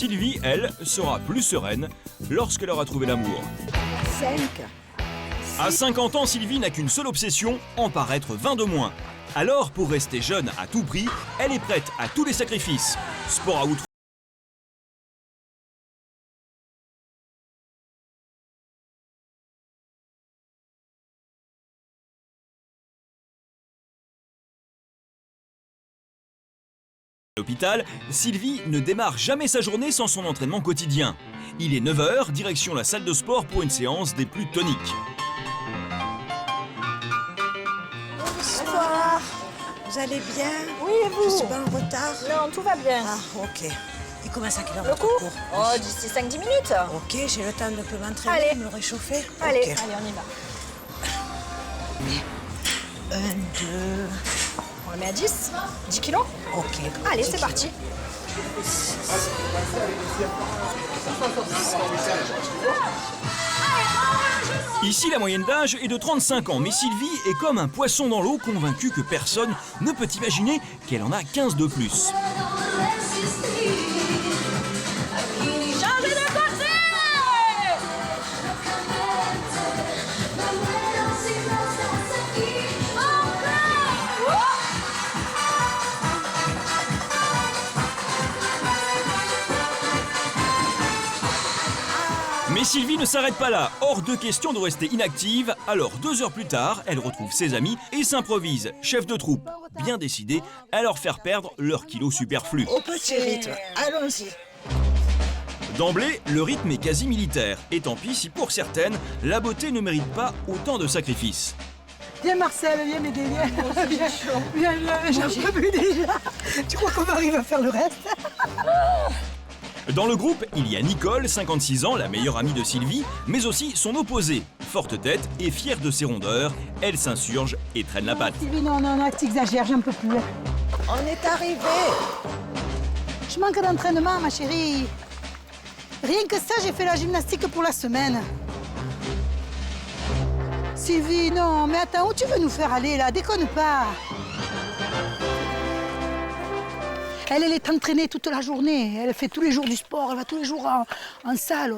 Sylvie, elle, sera plus sereine lorsqu'elle aura trouvé l'amour. 5. À 50 ans, Sylvie n'a qu'une seule obsession, en paraître 20 de moins. Alors, pour rester jeune à tout prix, elle est prête à tous les sacrifices. Sport à outrance. À l'hôpital, Sylvie ne démarre jamais sa journée sans son entraînement quotidien. Il est 9 h, direction la salle de sport pour une séance des plus toniques. Bonsoir. Vous allez bien? Oui, et vous? Je suis pas en retard? Non, tout va bien. Ah, ok. Et comment ça qu'il Le cours? Oh, d'ici 5-10 minutes. Ok, j'ai le temps de peu m'entraîner, Allez. me réchauffer. Allez, Ok. allez, on y va. 1, 2... On le met à 10? 10 kilos? Ok. Allez, 10 c'est kilos. parti. Ici, la moyenne d'âge est de 35 ans, mais Sylvie est comme un poisson dans l'eau, convaincue que personne ne peut imaginer qu'elle en a 15 de plus. Changez de côté! Mais Sylvie ne s'arrête pas là, hors de question de rester inactive, alors 2 heures plus tard, elle retrouve ses amis et s'improvise chef de troupe, bien décidée à leur faire perdre leurs kilos superflus. Au petit rythme, allons-y. D'emblée, le rythme est quasi militaire, et tant pis si pour certaines, la beauté ne mérite pas autant de sacrifices. Viens Marcel, viens m'aider, viens. Viens, j'en peux plus déjà. Tu crois qu'on arrive à faire le reste? Dans le groupe, il y a Nicole, 56 ans, la meilleure amie de Sylvie, mais aussi son opposée. Forte tête et fière de ses rondeurs, elle s'insurge et traîne la patte. Sylvie, non, t'exagères, j'en peux plus. On est arrivé. Je manque d'entraînement, ma chérie. Rien que ça, j'ai fait la gymnastique pour la semaine. Sylvie, non, mais attends, où tu veux nous faire aller, là? Déconne pas. Elle est entraînée toute la journée. Elle fait tous les jours du sport. Elle va tous les jours en salle.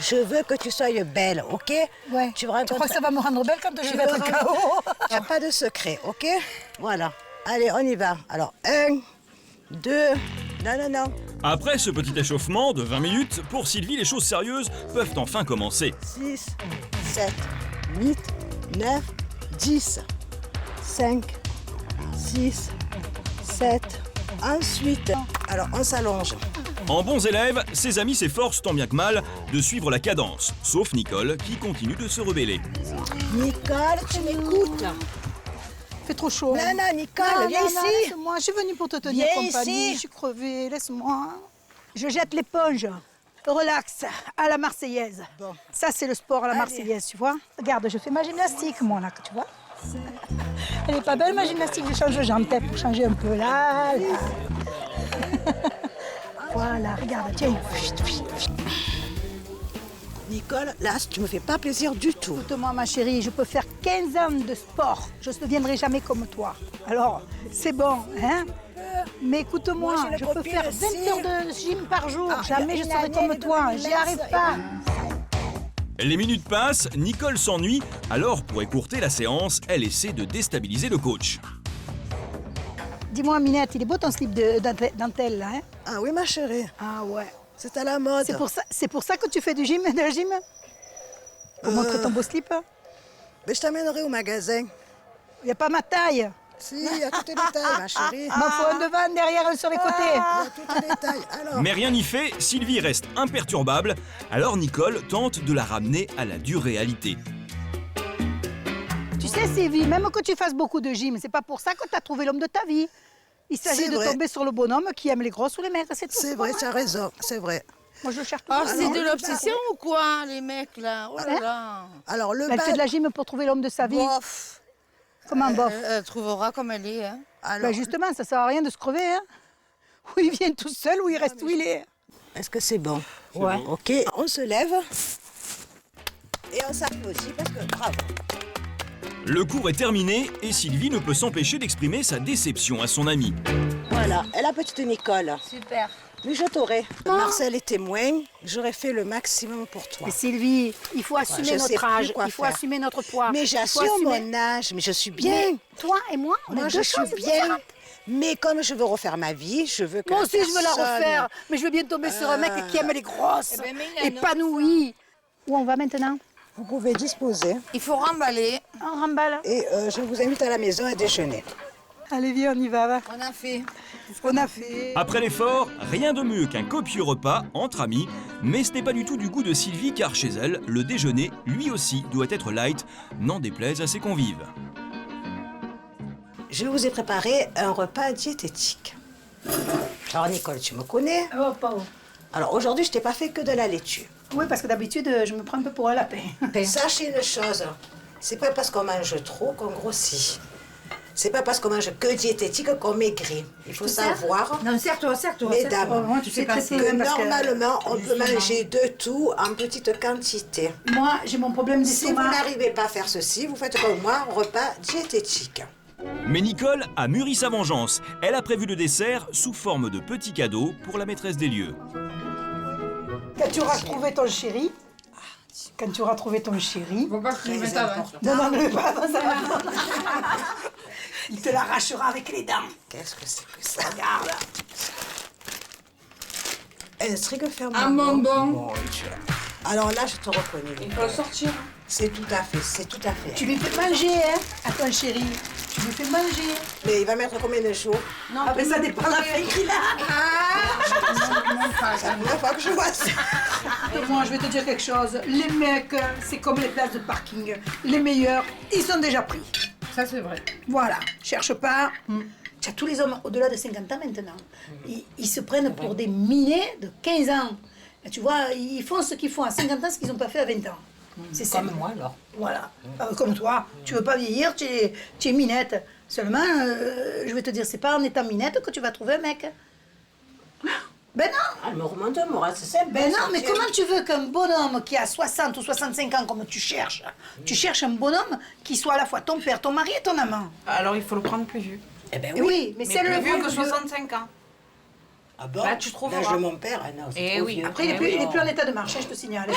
Je veux que tu sois belle, ok? Ouais. Tu vas crois que ça va me rendre belle quand je vais être KO? Il n'y a pas de secret, ok? Voilà. Allez, on y va. Alors, 1, 2... Non. Après ce petit échauffement de 20 minutes, pour Sylvie, les choses sérieuses peuvent enfin commencer. 6, 7, 8, 9, 10, 5, 6, 7... Ensuite, alors on s'allonge. En bons élèves, ses amis s'efforcent tant bien que mal de suivre la cadence, sauf Nicole qui continue de se rebeller. Nicole, tu m'écoutes? Il fait trop chaud. Non, Nicole, viens ici. Laisse-moi, je suis venue pour te tenir Viens compagnie. ici. Je suis crevée, laisse-moi. Je jette l'éponge. Relax, à la Marseillaise. Bon. Ça, c'est le sport à la Marseillaise, tu vois. Regarde, je fais ma gymnastique, moi, là, tu vois. Elle est pas belle, ma gymnastique. Je change de jambe, peut-être, pour changer un peu. Là. Voilà, regarde, tiens. Nicole, là, tu me fais pas plaisir du tout. Écoute-moi, ma chérie, je peux faire 15 ans de sport. Je ne deviendrai jamais comme toi. Alors, c'est bon, hein? Mais écoute-moi, Moi, j'ai je une peux copine faire 20 aussi. heures de gym par jour. Ah, Jamais je une serai année comme de toi. J'y arrive pas. Les minutes passent, Nicole s'ennuie, alors pour écourter la séance, elle essaie de déstabiliser le coach. Dis-moi, Minette, il est beau ton slip de dentelle, là, hein? Ah oui, ma chérie, Ah ouais. c'est à la mode. C'est pour ça que tu fais de la gym? Pour montrer ton beau slip? Mais je t'amènerai au magasin. Il n'y a pas ma taille. Si, il y a toutes les tailles, ma chérie. Il m'en faut un devant, un derrière, un sur les côtés. Il y a toutes les tailles. Alors, Mais rien n'y fait, Sylvie reste imperturbable, alors Nicole tente de la ramener à la dure réalité. Tu sais, Sylvie, même que tu fasses beaucoup de gym, c'est pas pour ça que tu as trouvé l'homme de ta vie. Il s'agit C'est de vrai. tomber sur le bonhomme qui aime les grosses ou les maigres, c'est tout. c'est vrai, bon, tu hein. as raison, c'est vrai. Moi, je le cherche Ah, toujours. c'est Alors, de l'obsession ou quoi, les mecs, là? Oh là Hein? là. Alors, le Elle fait de la gym pour trouver l'homme de sa vie. bof. Comment bof? Elle trouvera comme elle est, hein. Alors, Ben justement, ça sert à rien de se crever, hein. Ou il vient tout seul, ou il reste où il est. est-ce que c'est bon? Ouais. Ok, on se lève et on s'applaudit parce que bravo. Le cours est terminé et Sylvie ne peut s'empêcher d'exprimer sa déception à son amie. Voilà, et la petite Nicole. Super. Oui, je t'aurais. Marcel est témoin, j'aurais fait le maximum pour toi. Mais Sylvie, il faut assumer je sais notre plus âge, quoi il faut faire. assumer notre poids. Mais il faut j'assume assumer- mon âge, mais je suis bien. Mais toi et moi, on Moi, est je deux suis choses bien. différentes. Mais comme je veux refaire ma vie, je veux que Moi aussi, je veux la personne- refaire, mais je veux bien tomber sur un mec qui aime les grosses, Eh ben, mais il y en a- épanouies. Où on va maintenant? Vous pouvez disposer Il faut remballer. On remballe. et je vous invite à la maison à déjeuner. Allez, viens, on y va. On a fait. On a fait. Après l'effort, rien de mieux qu'un copieux repas entre amis, mais ce n'est pas du tout du goût de Sylvie car chez elle, le déjeuner, lui aussi, doit être light, n'en déplaise à ses convives. Je vous ai préparé un repas diététique. Alors Nicole, tu me connais. Oh, pas. Alors aujourd'hui, je t'ai pas fait que de la laitue. Oui, parce que d'habitude, je me prends un peu pour un lapin. Sachez une chose, c'est pas parce qu'on mange trop qu'on grossit. C'est pas parce qu'on mange que diététique qu'on maigrit. Il faut savoir, Non, serre-toi. mesdames, Moi, tu sais pas si- que parce que- normalement, on peut manger de tout en petite quantité. Moi, j'ai mon problème Si vous d'estomac. n'arrivez pas à faire ceci, vous faites comme moi, repas diététique. Mais Nicole a mûri sa vengeance. Elle a prévu le dessert sous forme de petits cadeaux pour la maîtresse des lieux. Quand tu auras trouvé ton chéri, Faut pas que tu le mettes avant. non, ne le mets pas avant ça. Il te l'arrachera avec les dents. Qu'est-ce que c'est que ça? Regarde. Un strict fermement. Un bonbon. Mon Dieu. Alors là, je te reconnais. Il faut le sortir. C'est tout à fait. Tu lui fais manger, hein, à ton chéri. Tu lui fais manger. Mais il va mettre combien de jours? Ah, mais ça dépend de la faim qu'il a. C'est la première fois que je vois ça. Moi, je vais te dire quelque chose. Les mecs, c'est comme les places de parking. Les meilleurs, ils sont déjà pris. Ça, c'est vrai. Voilà, cherche pas. Tu as tous les hommes au-delà de 50 ans maintenant. Ils se prennent pour des minets de 15 ans. Et tu vois, ils font ce qu'ils font à 50 ans, ce qu'ils n'ont pas fait à 20 ans. C'est Comme simple. moi alors. Voilà. Comme toi, tu veux pas vieillir, tu es minette. Seulement, je vais te dire, c'est pas en étant minette que tu vas trouver un mec. Ben non. Elle me remonte un moral, c'est simple. Ben non, mais comment tu veux qu'un bonhomme qui a 60 ou 65 ans, comme tu cherches un bonhomme qui soit à la fois ton père, ton mari et ton amant? Alors il faut le prendre plus vieux. Eh ben Oui, oui. mais Mais c'est le plus vieux bon que vieux. 65 ans. Ah bon? Là, tu trouveras. L'âge de mon père, ah non, c'est Eh trop oui, vieux. Après, il est plus en état de marche, hein, je te signale.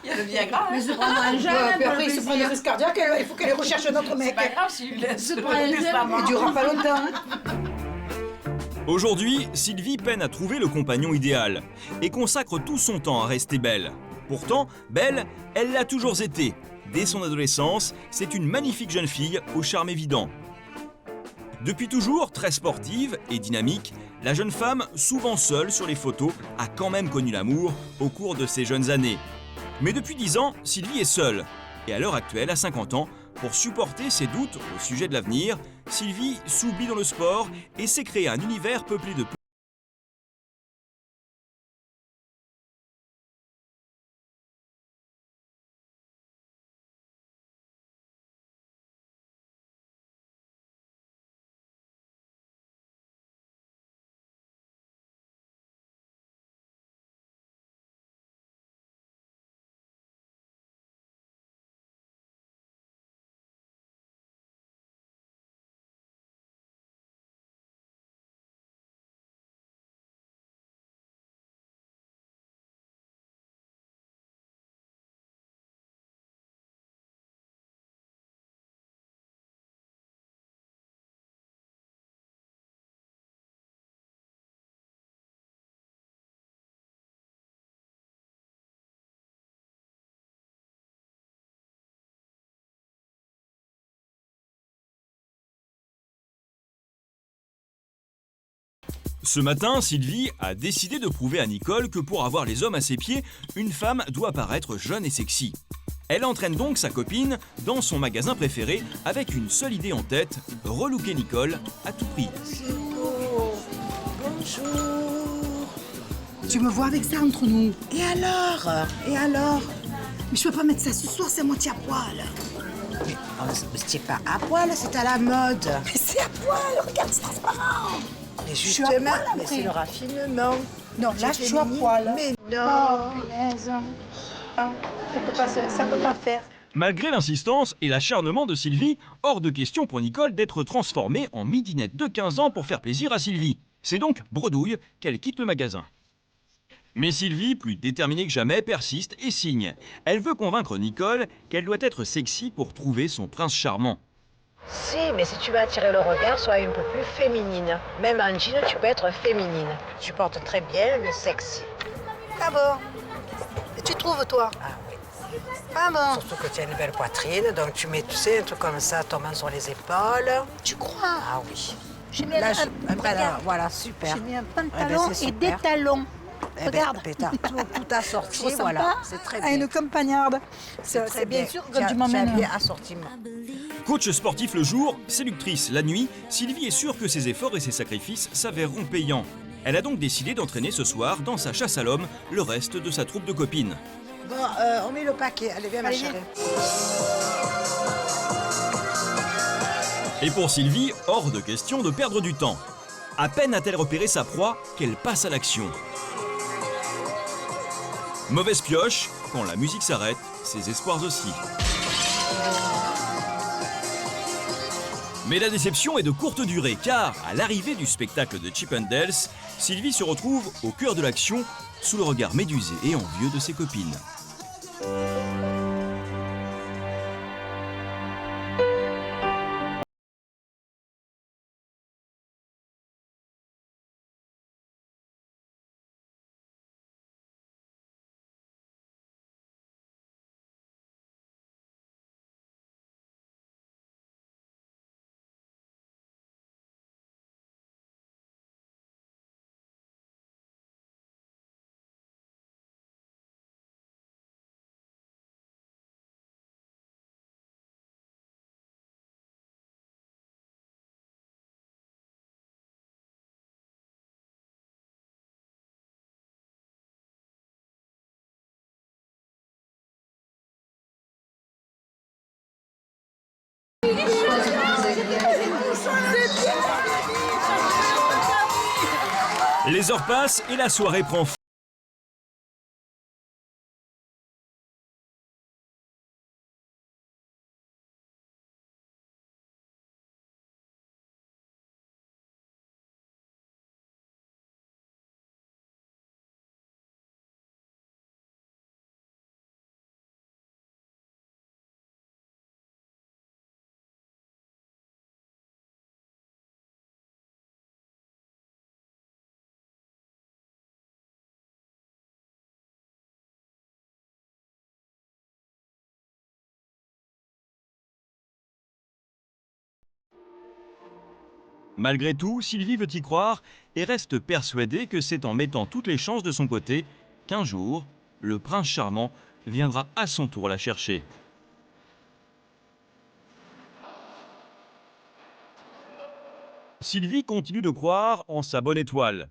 Il y a le Viagra. Mais se prendre un jeune, Puis pour après, le il se prend des plaisir. crises cardiaques, il faut qu'elle recherche un autre mec. C'est pas grave s'il laisse le prend un jeune. testament. Il durera pas longtemps. hein. Aujourd'hui, Sylvie peine à trouver le compagnon idéal et consacre tout son temps à rester belle. Pourtant, belle, elle l'a toujours été. Dès son adolescence, c'est une magnifique jeune fille au charme évident. Depuis toujours très sportive et dynamique, la jeune femme, souvent seule sur les photos, a quand même connu l'amour au cours de ses jeunes années. Mais depuis 10 ans, Sylvie est seule. Et à l'heure actuelle, à 50 ans, pour supporter ses doutes au sujet de l'avenir, Sylvie s'oublie dans le sport et s'est créé un univers peuplé de Ce matin, Sylvie a décidé de prouver à Nicole que pour avoir les hommes à ses pieds, une femme doit paraître jeune et sexy. Elle entraîne donc sa copine dans son magasin préféré avec une seule idée en tête, relooker Nicole à tout prix. C'est beau. Bonjour. Tu me vois avec ça entre nous. Et alors? Et alors? Mais je peux pas mettre ça ce soir, c'est à moitié à poil. Mais c'est pas à poil, c'est à la mode. Mais c'est à poil, regarde, c'est transparent. Mais suis à justement, poil mais après. c'est le raffinement. Non, là, je suis à poil. Mais Oh, non. punaise. Ah, ça peut pas faire. Malgré l'insistance et l'acharnement de Sylvie, hors de question pour Nicole d'être transformée en midinette de 15 ans pour faire plaisir à Sylvie. C'est donc bredouille qu'elle quitte le magasin. Mais Sylvie, plus déterminée que jamais, persiste et signe. Elle veut convaincre Nicole qu'elle doit être sexy pour trouver son prince charmant. Si, mais si tu veux attirer le regard, sois un peu plus féminine. Même en jean, tu peux être féminine. Tu portes très bien, mais sexy. Ah bon? Et tu trouves, toi? Ah oui. Ah bon? Surtout que tu as une belle poitrine, donc tu mets, tu sais, un truc comme ça tombant sur les épaules. Tu crois? Ah oui. J'ai mis Là, un pantalon, voilà, super. J'ai mis un Eh ben, pantalon c'est et des super. talons. Eh ben, Regarde. pétard, tout assorti, Je ressemble voilà. pas C'est très à une bien. campagnarde. Très C'est bien sûr quand Tu tu as m'emmènes. bien assortiment. Coach sportif le jour, séductrice la nuit, Sylvie est sûre que ses efforts et ses sacrifices s'avéreront payants. Elle a donc décidé d'entraîner ce soir, dans sa chasse à l'homme, le reste de sa troupe de copines. Bon, on met le paquet. Allez, viens, ma Allez, chérie. Et pour Sylvie, hors de question de perdre du temps. À peine a-t-elle repéré sa proie qu'elle passe à l'action. Mauvaise pioche, quand la musique s'arrête, ses espoirs aussi. Mais la déception est de courte durée, car à l'arrivée du spectacle de Chip 'n Dale, Sylvie se retrouve au cœur de l'action, sous le regard médusé et envieux de ses copines. Les heures passent et la soirée prend fin. Malgré tout, Sylvie veut y croire et reste persuadée que c'est en mettant toutes les chances de son côté qu'un jour, le prince charmant viendra à son tour la chercher. Sylvie continue de croire en sa bonne étoile.